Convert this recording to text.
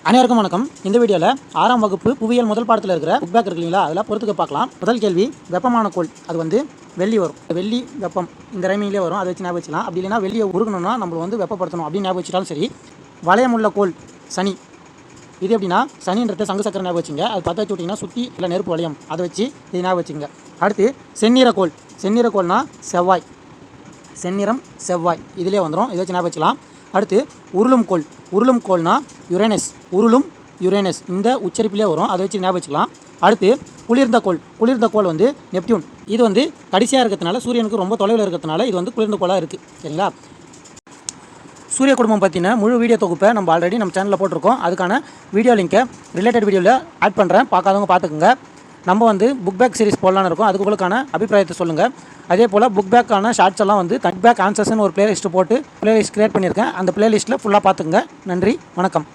அனைவருக்கும் வணக்கம். இந்த வீடியோவில் 6ஆம் வகுப்பு புவியியல் முதல் பாடத்தில் இருக்கிற புக் பேக் இருக்கு இல்லைங்களா, அதில் பொறுத்துக்க பார்க்கலாம். முதல் கேள்வி, வெப்பமான கோள். அது வந்து வெள்ளி வரும். வெள்ளி வெப்பம் இந்த ரைமிங்லேயே வரும். அதை வச்சு ஞாபகம் வச்சுக்கலாம். அப்படி இல்லைனா வெள்ளியை உருகணும்னா நம்ம வந்து வெப்பப்படுத்தணும் அப்படின்னு ஞாபகம் வச்சுட்டாலும் சரி. வளையமுள்ள கோள் சனி. இது எப்படின்னா சனின்றத சங்கு சக்கரை ஞாபகம் வச்சுங்க. அது பற்ற வச்சு விட்டிங்கன்னா சுற்றி இல்லை நெருப்பு வளையம், அதை வச்சு இது ஞாபகம் வச்சுங்க. அடுத்து செந்நிறக்கோள். செந்நிறக்கோள்னா செவ்வாய். செந்நிறம் செவ்வாய் இதிலே வந்துடும். இதை வச்சு ஞாபகம் வச்சுக்கலாம். அடுத்து உருளும் கோள். உருளும் கோள்னா யுரேனஸ். உருளும் யுரேனஸ் இந்த உச்சரிப்பிலே வரும். அதை வச்சு ஞாபகம் வச்சுக்கலாம். அடுத்து குளிர்ந்த கோள். குளிர்ந்த கோள் வந்து நெப்டியூன். இது வந்து கடைசியாக இருக்கிறதுனால சூரியனுக்கு ரொம்ப தொலைவில் இருக்கிறதுனால இது வந்து குளிர்ந்த கோளாக இருக்குது. சரிங்களா? சூரிய குடும்பம் பற்றின முழு வீடியோ தொகுப்பை நம்ம ஆல்ரெடி நம்ம சேனலில் போட்டிருக்கோம். அதுக்கான வீடியோ லிங்க்கை ரிலேட்டட் வீடியோவில் ஆட் பண்ணுறேன். பார்க்காதவங்க பார்த்துக்குங்க. நம்ம வந்து புக் பேக் சீரிஸ் போடலான்னு இருக்கோம். அதுக்கு உங்களுக்கான அபிப்பிராயத்தை சொல்லுங்கள். அதே போல் புக் பேக்கான ஷார்ட்ஸ் எல்லாம் வந்து புக் பேக் ஆன்சர்ஸ்னு ஒரு பிளேலிஸ்ட்டு போட்டு பிளேலிஸ்ட் கிரியேட் பண்ணியிருக்கேன். அந்த பிளேலிஸ்ட்டில் ஃபுல்லாக பார்த்துக்குங்க. நன்றி, வணக்கம்.